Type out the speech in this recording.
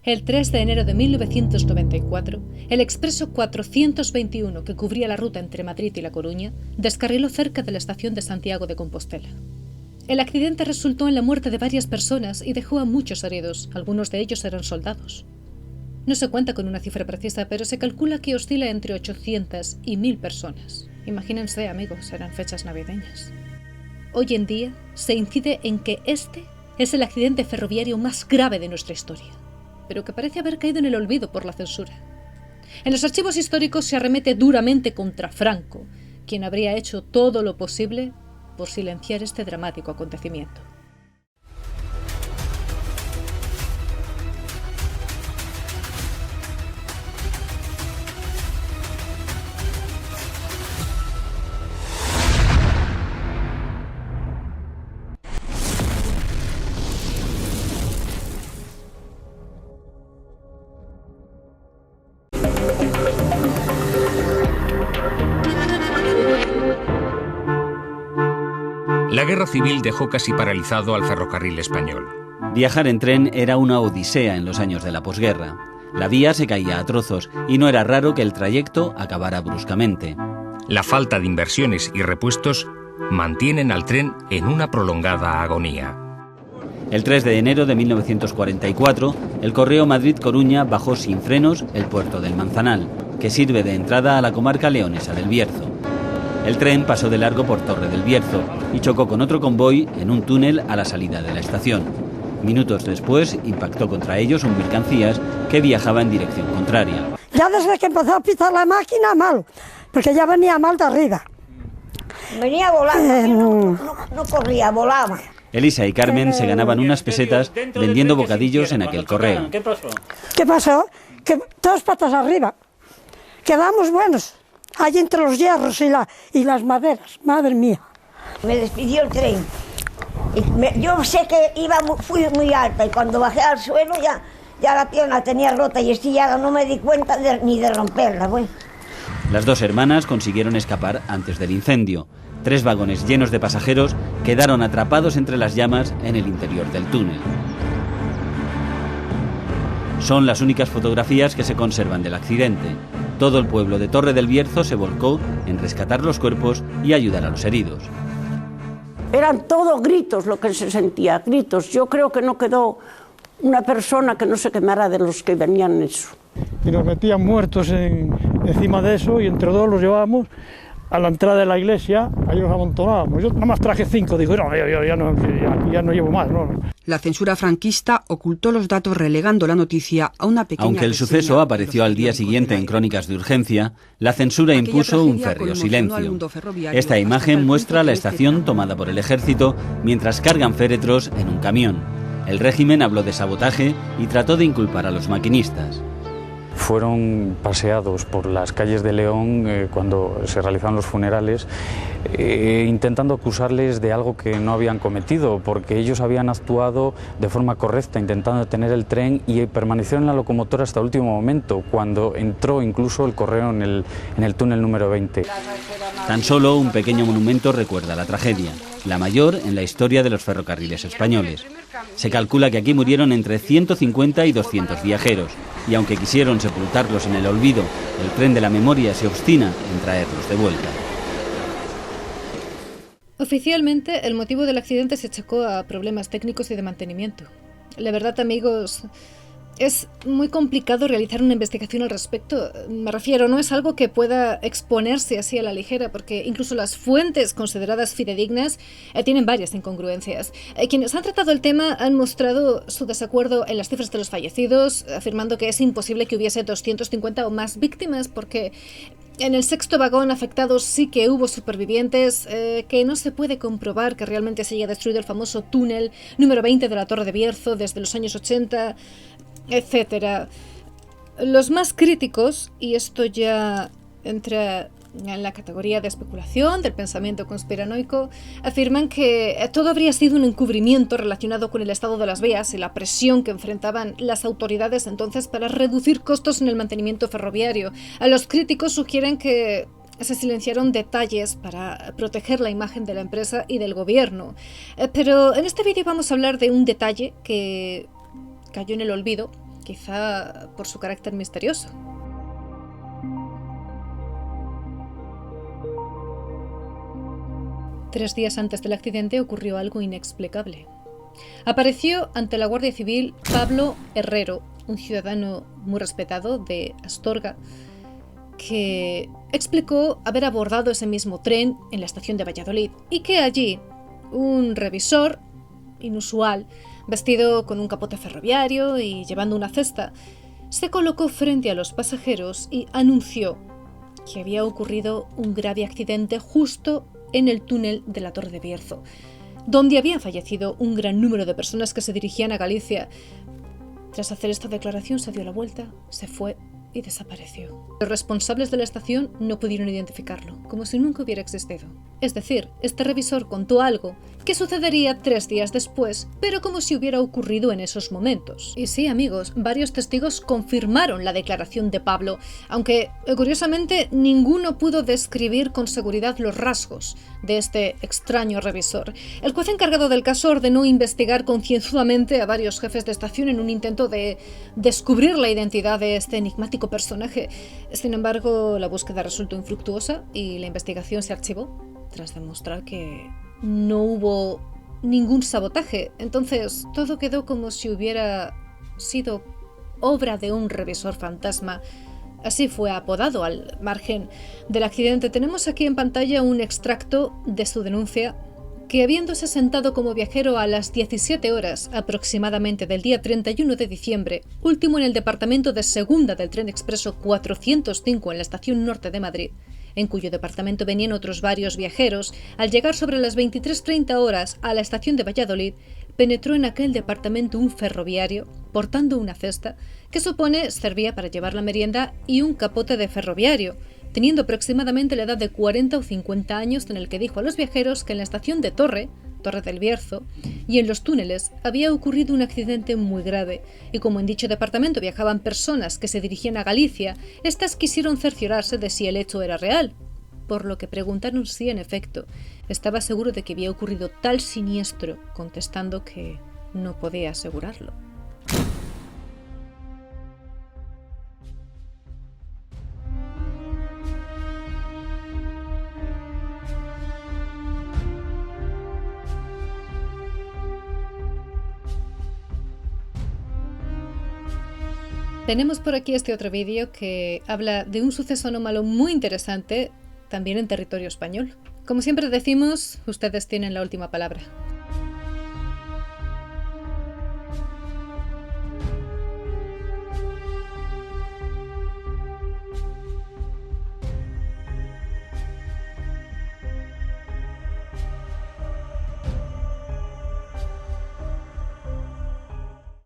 El 3 de enero de 1994, el expreso 421 que cubría la ruta entre Madrid y La Coruña descarriló cerca de la estación de Santiago de Compostela. El accidente resultó en la muerte de varias personas y dejó a muchos heridos, algunos de ellos eran soldados. No se cuenta con una cifra precisa, pero se calcula que oscila entre 800 y 1000 personas. Imagínense, amigos, eran fechas navideñas. Hoy en día se incide en que este es el accidente ferroviario más grave de nuestra historia, pero que parece haber caído en el olvido por la censura. En los archivos históricos se arremete duramente contra Franco, quien habría hecho todo lo posible por silenciar este dramático acontecimiento. La guerra civil dejó casi paralizado al ferrocarril español. Viajar en tren era una odisea en los años de la posguerra. La vía se caía a trozos y no era raro que el trayecto acabara bruscamente. La falta de inversiones y repuestos mantienen al tren en una prolongada agonía. El 3 de enero de 1944, el Correo Madrid-Coruña bajó sin frenos el puerto del Manzanal, que sirve de entrada a la comarca leonesa del Bierzo. El tren pasó de largo por Torre del Bierzo y chocó con otro convoy en un túnel a la salida de la estación. Minutos después impactó contra ellos un mercancías que viajaba en dirección contraria. Ya desde que empezó a pisar la máquina, mal, porque ya venía mal de arriba. Venía volando, no corría, volaba. Elisa y Carmen se ganaban unas pesetas vendiendo bocadillos en aquel correo. ¿Qué pasó? Que todas patas arriba. Quedamos buenos. Allí entre los hierros y las maderas, madre mía. Me despidió el tren. Yo sé que fui muy alta y cuando bajé al suelo ya la pierna tenía rota y estillada, no me di cuenta ni de romperla. Bueno. Las dos hermanas consiguieron escapar antes del incendio. 3 vagones llenos de pasajeros quedaron atrapados entre las llamas en el interior del túnel. Son las únicas fotografías que se conservan del accidente. Todo el pueblo de Torre del Bierzo se volcó en rescatar los cuerpos y ayudar a los heridos. Eran todos gritos lo que se sentía, gritos. Yo creo que no quedó una persona que no se quemara de los que venían en eso. Y nos metían muertos encima de eso y entre dos los llevábamos a la entrada de la iglesia, ahí los amontonábamos. Yo nada más traje 5, digo, no, ya no llevo más. No. La censura franquista ocultó los datos relegando la noticia a una pequeña... Aunque el suceso apareció al día siguiente en Crónicas de Urgencia, la censura impuso un férreo silencio. Esta imagen muestra la estación tomada por el ejército mientras cargan féretros en un camión. El régimen habló de sabotaje y trató de inculpar a los maquinistas. Fueron paseados por las calles de León cuando se realizaban los funerales, intentando acusarles de algo que no habían cometido, porque ellos habían actuado de forma correcta, intentando detener el tren y permanecieron en la locomotora hasta el último momento, cuando entró incluso el correo en el túnel número 20. Tan solo un pequeño monumento recuerda la tragedia, la mayor en la historia de los ferrocarriles españoles. Se calcula que aquí murieron entre 150 y 200 viajeros, y aunque quisieron sepultarlos en el olvido, el tren de la memoria se obstina en traerlos de vuelta. Oficialmente, el motivo del accidente se achacó a problemas técnicos y de mantenimiento. La verdad, amigos, es muy complicado realizar una investigación al respecto. Me refiero, no es algo que pueda exponerse así a la ligera, porque incluso las fuentes consideradas fidedignas tienen varias incongruencias. Quienes han tratado el tema han mostrado su desacuerdo en las cifras de los fallecidos, afirmando que es imposible que hubiese 250 o más víctimas, porque en el 6º vagón afectado sí que hubo supervivientes, que no se puede comprobar que realmente se haya destruido el famoso túnel número 20 de la Torre de Bierzo desde los años 80, etcétera. Los más críticos, y esto ya entra en la categoría de especulación, del pensamiento conspiranoico, afirman que todo habría sido un encubrimiento relacionado con el estado de las vías y la presión que enfrentaban las autoridades entonces para reducir costos en el mantenimiento ferroviario. A los críticos sugieren que se silenciaron detalles para proteger la imagen de la empresa y del gobierno. Pero en este vídeo vamos a hablar de un detalle que cayó en el olvido quizá por su carácter misterioso. Tres días antes del accidente ocurrió algo inexplicable. Apareció ante la Guardia Civil Pablo Herrero, un ciudadano muy respetado de Astorga, que explicó haber abordado ese mismo tren en la estación de Valladolid y que allí un revisor inusual, vestido con un capote ferroviario y llevando una cesta, se colocó frente a los pasajeros y anunció que había ocurrido un grave accidente justo en el túnel de la Torre de Bierzo, donde habían fallecido un gran número de personas que se dirigían a Galicia. Tras hacer esta declaración se dio la vuelta, se fue y desapareció. Los responsables de la estación no pudieron identificarlo, como si nunca hubiera existido. Es decir, este revisor contó algo que sucedería 3 días después, pero como si hubiera ocurrido en esos momentos. Y sí, amigos, varios testigos confirmaron la declaración de Pablo, aunque, curiosamente, ninguno pudo describir con seguridad los rasgos de este extraño revisor. El juez encargado del caso ordenó investigar concienzudamente a varios jefes de estación en un intento de descubrir la identidad de este enigmático personaje. Sin embargo, la búsqueda resultó infructuosa y la investigación se archivó tras demostrar que no hubo ningún sabotaje. Entonces, todo quedó como si hubiera sido obra de un revisor fantasma. Así fue apodado. Al margen del accidente, tenemos aquí en pantalla un extracto de su denuncia, que habiéndose sentado como viajero a las 17 horas aproximadamente del día 31 de diciembre, último en el departamento de segunda del tren expreso 405 en la estación norte de Madrid, en cuyo departamento venían otros varios viajeros, al llegar sobre las 23:30 horas a la estación de Valladolid, penetró en aquel departamento un ferroviario portando una cesta que supone servía para llevar la merienda y un capote de ferroviario, teniendo aproximadamente la edad de 40 o 50 años, en el que dijo a los viajeros que en la estación de Torre del Bierzo, y en los túneles había ocurrido un accidente muy grave, y como en dicho departamento viajaban personas que se dirigían a Galicia, éstas quisieron cerciorarse de si el hecho era real, por lo que preguntaron si, en efecto, estaba seguro de que había ocurrido tal siniestro, contestando que no podía asegurarlo. Tenemos por aquí este otro vídeo que habla de un suceso anómalo muy interesante, también en territorio español. Como siempre decimos, ustedes tienen la última palabra.